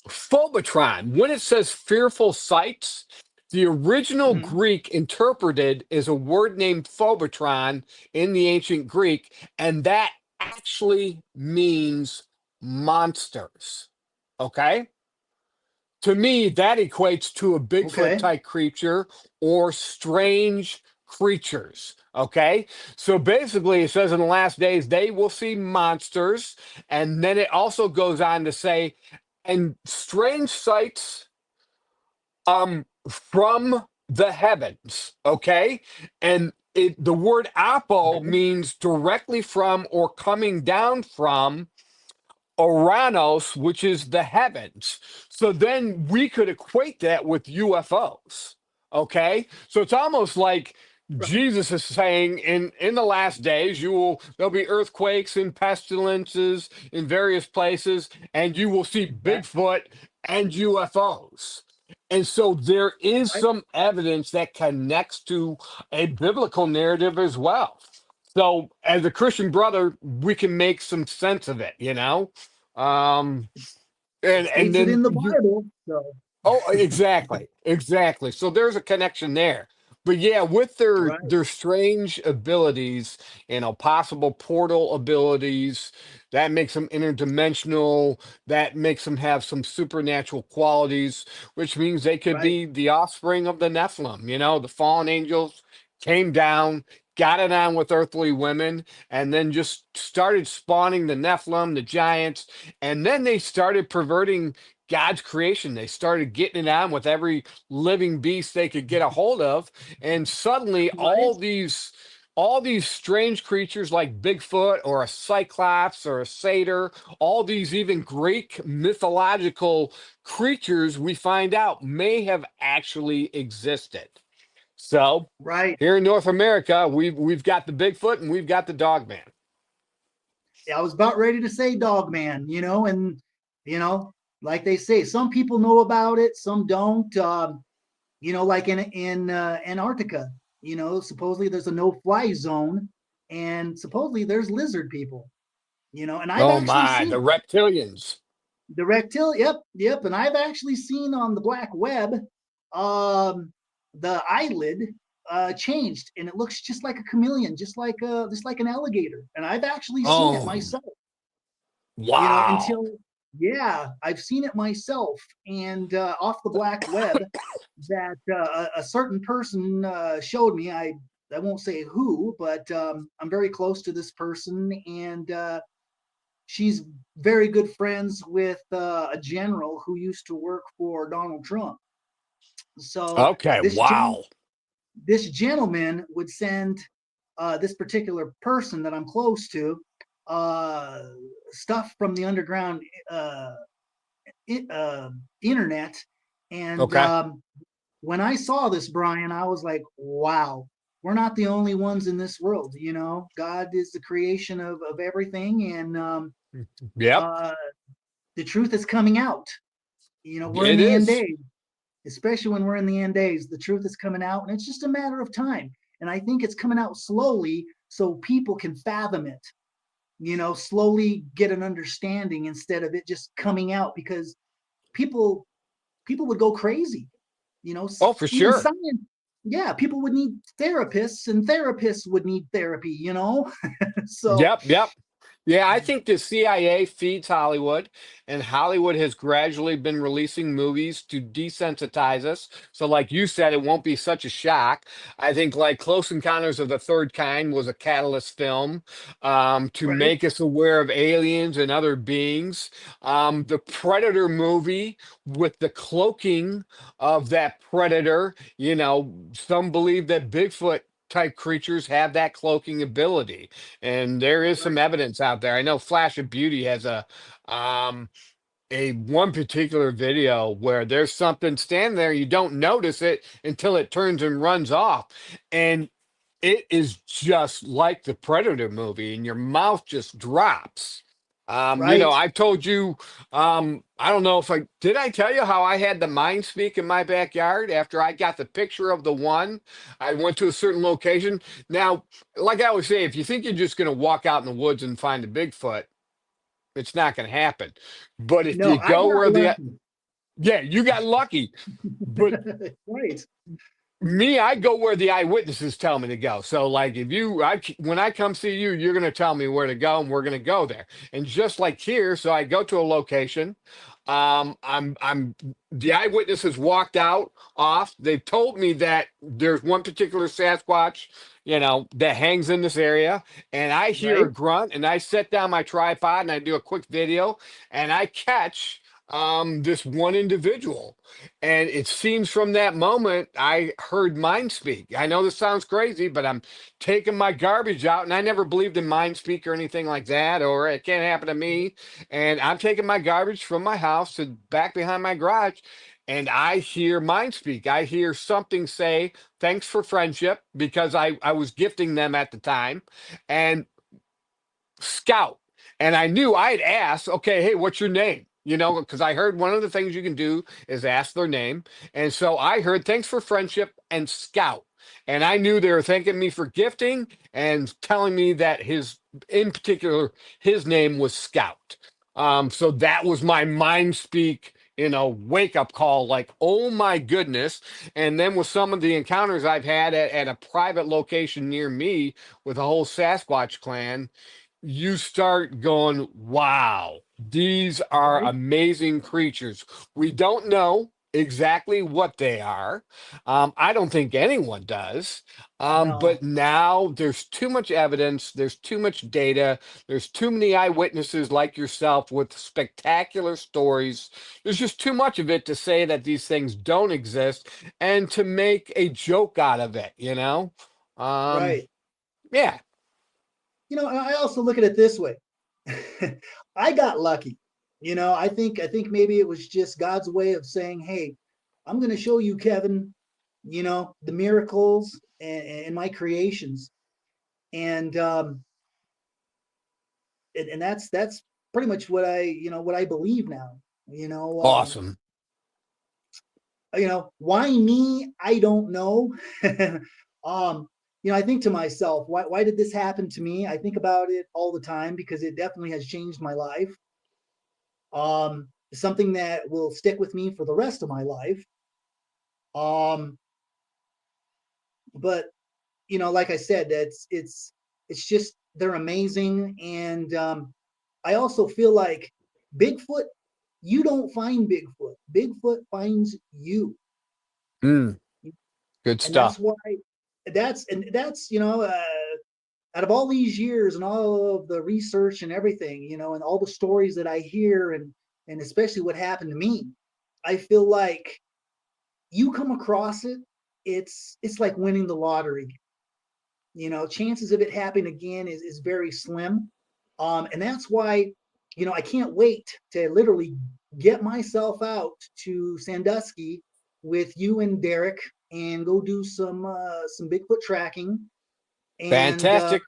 phobotron, when it says fearful sights, the original Mhm. Greek interpreted is a word named phobotron in the ancient Greek, and that actually means monsters. Okay? To me, that equates to a Bigfoot Okay. type creature or strange creatures. Okay. So basically, it says in the last days, they will see monsters. And then it also goes on to say, and strange sights from the heavens. Okay. And the word apo Okay. means directly from or coming down from Oranos, which is the heavens. So then we could equate that with UFOs. Okay. So it's almost like Right. Jesus is saying in the last days, there'll be earthquakes and pestilences in various places, and you will see That, Bigfoot and UFOs. And so there is right. some evidence that connects to a biblical narrative as well. So as a Christian brother, we can make some sense of it, you know? Um, It and states it then in the Bible. So, oh, exactly, exactly. So there's a connection there. But yeah, with right. their strange abilities, possible portal abilities, that makes them interdimensional. That makes them have some supernatural qualities, which means they could Right. be the offspring of the Nephilim. The fallen angels came down, got it on with earthly women, and then just started spawning the Nephilim, the giants, and then they started perverting God's creation. They started getting it on with every living beast they could get a hold of, and suddenly Right. all these strange creatures like Bigfoot or a cyclops or a satyr, all these even Greek mythological creatures we find out may have actually existed. So Right. here in North America, we've got the Bigfoot and we've got the Dogman. I was about ready to say dog man, and you know, like they say, some people know about it, some don't. Like in Antarctica, supposedly there's a no-fly zone, and supposedly there's lizard people. And I've Oh actually my, seen the it. reptilians. The reptile, yep, yep, and I've actually seen on the black web, um, the eyelid changed, and it looks just like a chameleon, just like an alligator, and I've actually seen it Oh, myself. wow. Until yeah, I've seen it myself, and off the black web that a certain person showed me. I won't say who, but I'm very close to this person, and she's very good friends with a general who used to work for Donald Trump. So Okay, this gen- wow. this gentleman would send this particular person that I'm close to uh, stuff from the underground uh, internet, and Okay. when I saw this, Brian, I was like, wow. We're not the only ones in this world, God is the creation of everything, and Yep, uh, the truth is coming out. We're in it the end is. days, especially when we're in the end days. The truth is coming out, and it's just a matter of time. And I think it's coming out slowly so people can fathom it, slowly get an understanding instead of it just coming out because people people would go crazy, Oh, for even sure. science. Yeah, people would need therapists and therapists would need therapy. So Yep, yep. Yeah, I think the CIA feeds Hollywood, and Hollywood has gradually been releasing movies to desensitize us. So, like you said, it won't be such a shock. I think, like Close Encounters of the Third Kind was a catalyst film to right. make us aware of aliens and other beings. The Predator movie with the cloaking of that predator, some believe that Bigfoot type creatures have that cloaking ability, and there is some evidence out there. I know Flash of Beauty has um a one particular video where there's something standing there, you don't notice it until it turns and runs off, and it is just like the Predator movie, and your mouth just drops. Right. I told you, I don't know if I tell you how I had the mind speak in my backyard after I got the picture of the one. I went to a certain location. Now, like I always say, if you think you're just going to walk out in the woods and find a Bigfoot, it's not going to happen. But if No, you I go got where lucky. yeah, you got lucky. But Right. me, I go where the eyewitnesses tell me to go. So, like, when I come see you, you're going to tell me where to go, and we're going to go there. And just like here, so I go to a location. I'm the eyewitnesses walked out off. They've told me that there's one particular Sasquatch, that hangs in this area, and I hear Right. a grunt, and I set down my tripod and I do a quick video, and I catch this one individual. And it seems from that moment, I heard mind speak. I know this sounds crazy, but I'm taking my garbage out, and I never believed in mind speak or anything like that, or it can't happen to me. And I'm taking my garbage from my house to back behind my garage, and I hear mind speak. I hear something say, "Thanks for friendship," because I was gifting them at the time, and scout. And I knew I had asked, okay, hey, what's your name? Because I heard one of the things you can do is ask their name. And so I heard thanks for friendship and scout. And I knew they were thanking me for gifting and telling me that in particular, his name was Scout. So that was my mind speak, wake up call, like, oh my goodness. And then with some of the encounters I've had at a private location near me with a whole Sasquatch clan, you start going, wow, these are Right. amazing creatures. We don't know exactly what they are. I don't think anyone does. No. But now there's too much evidence, there's too much data, there's too many eyewitnesses like yourself with spectacular stories. There's just too much of it to say that these things don't exist and to make a joke out of it. Um, Right. yeah. I also look at it this way. I got lucky. I think maybe it was just God's way of saying, "Hey, I'm going to show you, Kevin, the miracles and my creations." And that's pretty much what I believe now. You know, um, Awesome. why me? I don't know. um, I think to myself, why did this happen to me? I think about it all the time because it definitely has changed my life. Something that will stick with me for the rest of my life. Um, but like I said, it's just they're amazing, and I also feel like Bigfoot. You don't find Bigfoot. Bigfoot finds you, Mm, good and that's stuff. why. That's out of all these years and all of the research and everything, and all the stories that I hear, and especially what happened to me, I feel like you come across it, it's like winning the lottery. Chances of it happening again is very slim. And that's why, I can't wait to literally get myself out to Sandusky with you and Derek and go do some Bigfoot tracking. And Fantastic.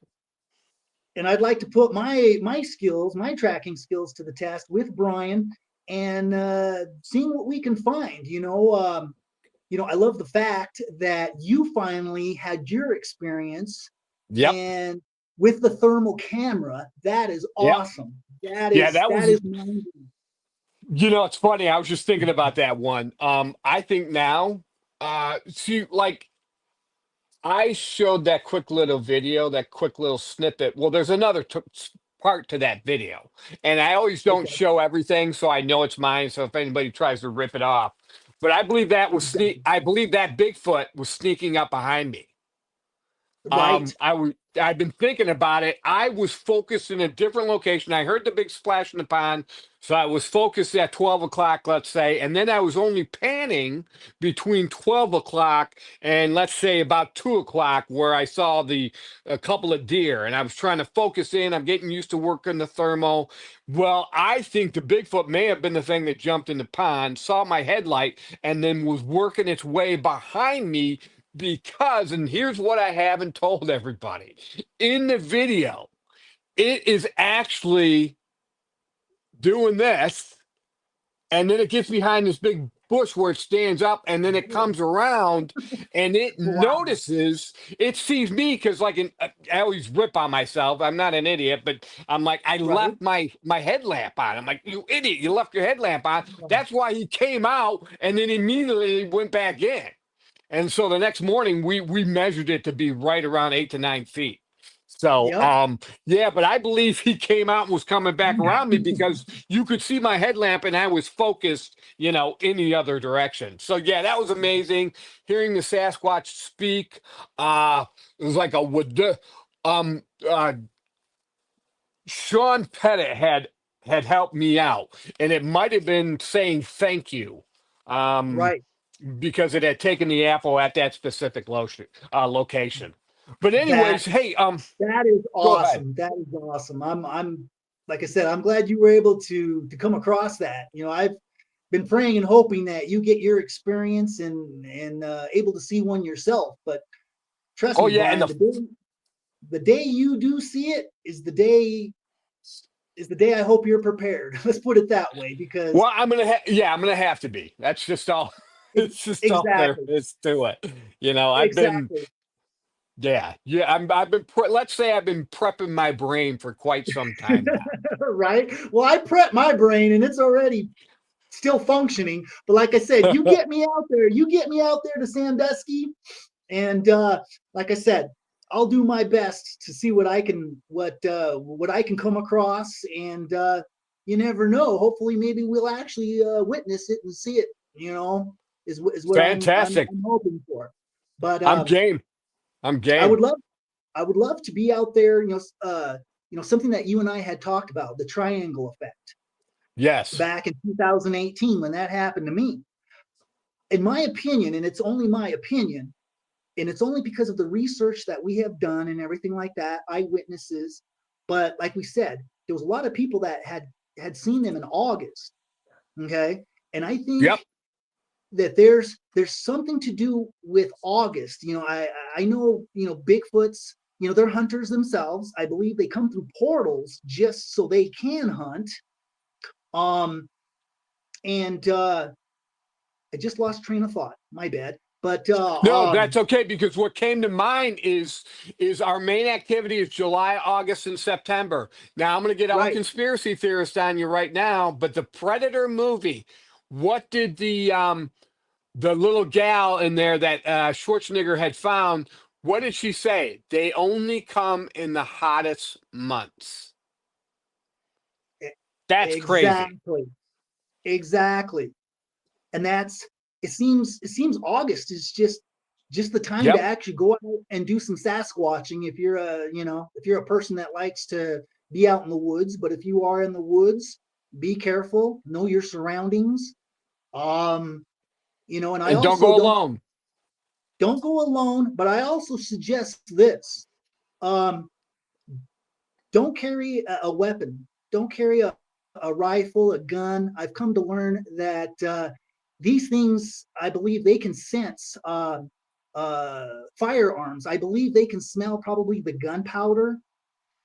I'd like to put my skills, my tracking skills, to the test with Bryan and seeing what we can find. I love the fact that you finally had your experience, Yep. and with the thermal camera, that is Yep. awesome. That Yeah, is that that was, is amazing. it's funny. I was just thinking about that one. I think now, see, like, I showed that quick little video, that quick little snippet. Well, there's another part to that video, and I always don't Okay, show everything, so I know it's mine. So if anybody tries to rip it off, but I believe that exactly. I believe that Bigfoot was sneaking up behind me. Right. I've been thinking about it. I was focused in a different location. I heard the big splash in the pond, so I was focused at 12 o'clock, let's say, and then I was only panning between 12 o'clock and let's say about 2 o'clock, where I saw a couple of deer, and I was trying to focus in. I'm getting used to working the thermo. Well, I think the Bigfoot may have been the thing that jumped in the pond, saw my headlight, and then was working its way behind me because, and here's what I haven't told everybody in the video, it is actually doing this, and then it gets behind this big bush where it stands up, and then it comes around and it Wow. notices, it sees me because, like, I always rip on myself. I'm not an idiot, but I'm like, I Right. left my headlamp on. I'm like, you idiot, you left your headlamp on. That's why he came out and then immediately went back in. And so the next morning we measured it to be right around 8 to 9 feet. So Yep. yeah, but I believe he came out and was coming back around me because you could see my headlamp and I was focused, in the other direction. So yeah, that was amazing. Hearing the Sasquatch speak, it was like a wood. Um, uh, Sean Pettit had helped me out, and it might have been saying thank you. Um, Right. because it had taken the apple at that specific location. But That anyways, hey, that is go ahead. awesome. That is awesome. I'm like I said, I'm glad you were able to come across that. I've been praying and hoping that you get your experience and able to see one yourself. But trust Oh me, yeah, and Brian, the day you do see it is the day I hope you're prepared. Let's put it that way, because well, I'm gonna have to be. That's just all. It's just all there exactly, is to it. I've been, exactly. yeah. Let's say I've been prepping my brain for quite some time now. Right. Well, I prep my brain and it's already still functioning. But like I said, you get me out there. You get me out there to Sandusky, and like I said, I'll do my best to see what I can come across. And you never know. Hopefully, maybe we'll actually witness it and see it. Is what Fantastic. I'm hoping for. But I'm game. I'm I game. would love to be out there. Something that you and I had talked about, the triangle effect, Yes. back in 2018 when that happened to me. In my opinion, and it's only my opinion, and it's only because of the research that we have done and everything like that, eyewitnesses. But like we said, there was a lot of people that had seen them in August. Okay, and I think Yep. that there's something to do with August. I know, Bigfoots. They're hunters themselves. I believe they come through portals just so they can hunt. Um, and I just lost train of thought. My bad. But No, that's okay, because what came to mind is our main activity is July, August, and September. Now I'm going to get all right. conspiracy theorists on you right now, but the Predator movie, what did the little gal in there that Schwarzenegger had found? What did she say? They only come in the hottest months. That's crazy. Exactly. Exactly. And it seems August is just the time to Yep. actually go out and do some Sasquatching if you're a person that likes to be out in the woods. But if you are in the woods, be careful, know your surroundings. Um, and I And don't also go alone. don't go alone, but I also suggest this. Um, don't carry a weapon. Don't carry a rifle, a gun. I've come to learn that these things, I believe they can sense firearms. I believe they can smell probably the gunpowder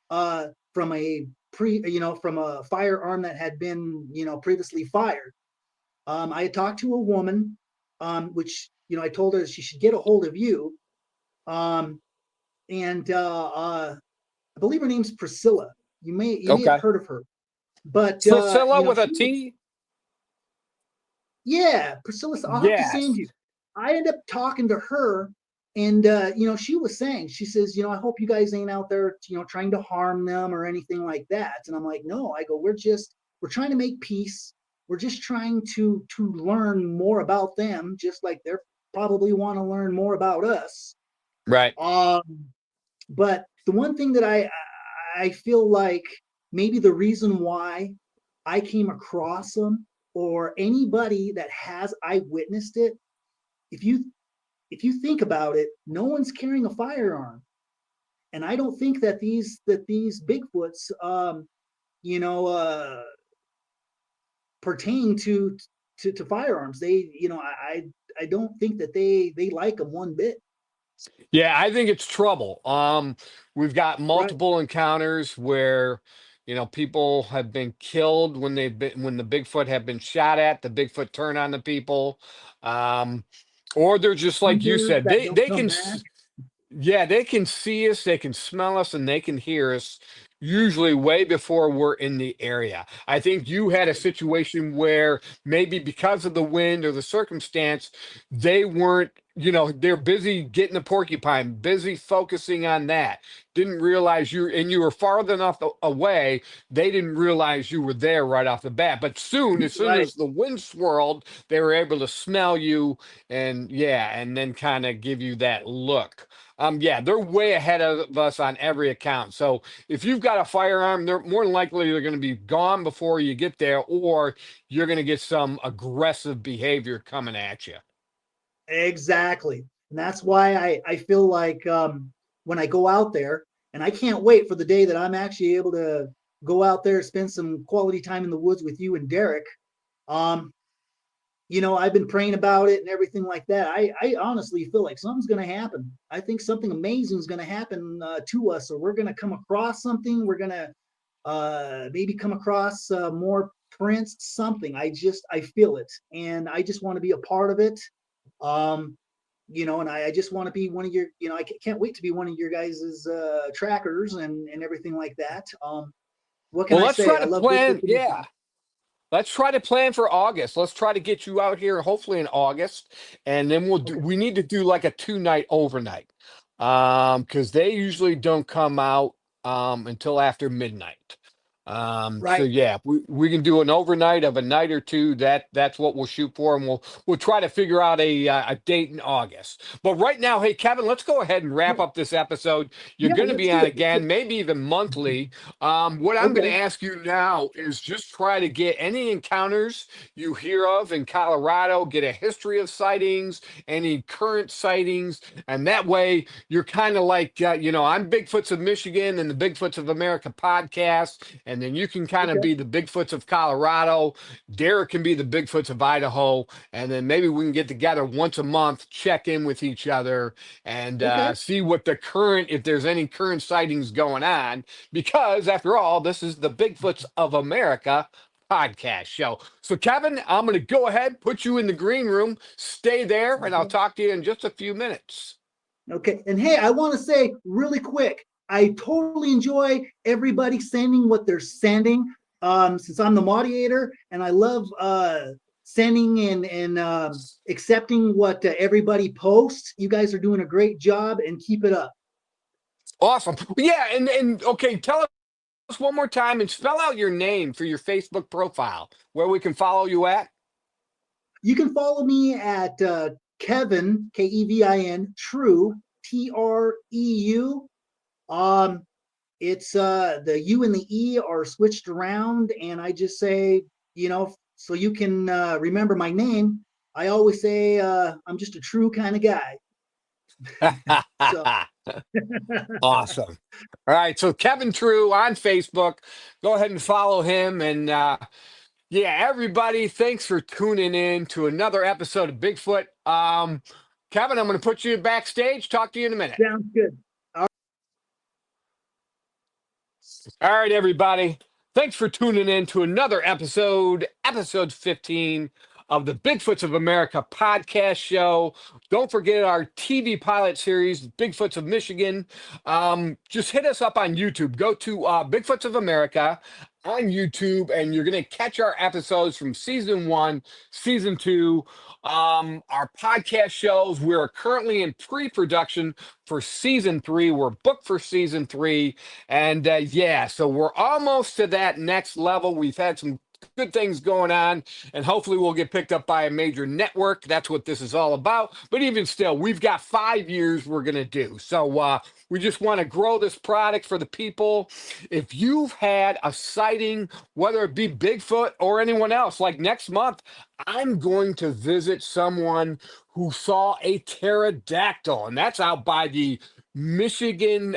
from from a firearm that had been, previously fired. I had talked to a woman, which, I told her she should get a hold of you. Um, and I believe her name's Priscilla. You may have Okay. heard of her, but Priscilla with a T? yeah, Priscilla. I'll have to send Yes. you. I ended up talking to her, and she was saying, she says, I hope you guys ain't out there, trying to harm them or anything like that. And I'm like, no. I go, we're trying to make peace. We're just trying to learn more about them, just like they're probably want to learn more about us. Right. Um, But the one thing that I feel like maybe the reason why I came across them, or anybody that has eyewitnessed it, if you if you think about it, no one's carrying a firearm, and I don't think that these Bigfoots, you know, pertain to firearms. They, I don't think that they like them one bit. Yeah, I think it's trouble. We've got Right. multiple encounters where, people have been killed when when the Bigfoot have been shot at, the Bigfoot turn on the people. Um, or they're just like you Hunters said, that they don't they come can back. yeah, they can see us, they can smell us, and they can hear us usually way before we're in the area. I think you had a situation where maybe because of the wind or the circumstance, they weren't, they're busy getting the porcupine, busy focusing on that. Didn't realize you were far enough away, they didn't realize you were there right off the bat. But soon, as soon Right. as the wind swirled, they were able to smell you and yeah, and then kind of give you that look. Yeah, they're way ahead of us on every account. So if you've got a firearm, they're more than likely they're going to be gone before you get there, or you're going to get some aggressive behavior coming at you. Exactly. And that's why I feel like, when I go out there, and I can't wait for the day that I'm actually able to go out there, spend some quality time in the woods with you and Derek. Um, I've been praying about it and everything like that. I honestly feel like something's going to happen. I think something amazing is going to happen to us, or we're going to come across something. We're going to maybe come across more prints, something. I feel it, and I just want to be a part of it. Um, and I just want to be one of your, I can't wait to be one of your guys' trackers and everything like that. What can Well, I let's say? try I to love Bigfoot plan. community. Yeah. Let's try to plan for August. Let's try to get you out here, hopefully in August, and then Okay. we need to do like a 2 night overnight, because they usually don't come out until after midnight. So Right. yeah, we can do an overnight of a night or two. That's what we'll shoot for, and we'll try to figure out a date in August. But right now, hey Kevin, let's go ahead and wrap Yeah. up this episode. You're Yeah. going to Let's be do on it. Let's do again, maybe even monthly. What it. I'm going to Okay. ask you now is just try to get any encounters you hear of in Colorado, get a history of sightings, any current sightings, and that way you're kind of like, I'm Bigfoots of Michigan and the Bigfoots of America podcast, and then you can kind of Okay. be the Bigfoots of Colorado. Derek can be the Bigfoots of Idaho, and then maybe we can get together once a month, check in with each other, and Okay. see what the current, if there's any current sightings going on, because after all, this is the Bigfoots of America podcast show. So, Kevin, I'm going to go ahead, put you in the green room, stay there, and I'll Okay. talk to you in just a few minutes. Okay. And hey, I want to say really quick, I totally enjoy everybody sending what they're sending. Since I'm the moderator, and I love sending and accepting what everybody posts. You guys are doing a great job, and keep it up. Awesome. Yeah, and okay, tell us one more time and spell out your name for your Facebook profile where we can follow you at. You can follow me at Kevin, Kevin Treu, Treu. Um, it's the U and the E are switched around, and I just say, so you can remember my name. I always say I'm just a true kind of guy. So Awesome. All right, so Kevin Treu on Facebook. Go ahead and follow him. And yeah, everybody, thanks for tuning in to another episode of Bigfoot. Kevin, I'm going to put you backstage. Talk to you in a minute. sounds good. All right, everybody. Thanks for tuning in to another episode 15 of the Bigfoots of America podcast show. Don't forget our TV pilot series, Bigfoots of Michigan. Just hit us up on YouTube. Go to Bigfoots of America on YouTube, and you're going to catch our episodes from season 1, season 2. Our podcast shows, we're currently in pre-production for season 3. We're booked for season 3. And yeah, so we're almost to that next level. We've had some good things going on, and hopefully we'll get picked up by a major network. That's what this is all about. But even still, we've got 5 years we're going to do. So we just want to grow this product for the people. If you've had a sighting, whether it be Bigfoot or anyone else, like next month, I'm going to visit someone who saw a pterodactyl, and that's out by the Michigan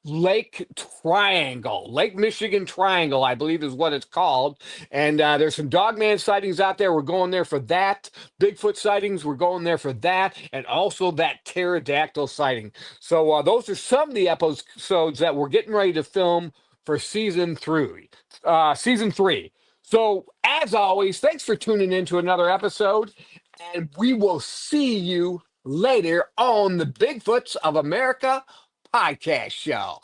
Lake Triangle. Lake Michigan Triangle, I believe is what it's called. And there's some dogman sightings out there. We're going there for that. Bigfoot sightings, we're going there for that. And also that pterodactyl sighting. So those are some of the episodes that we're getting ready to film for season 3. So as always, thanks for tuning in to another episode. And we will see you later on the Bigfoots of America podcast show.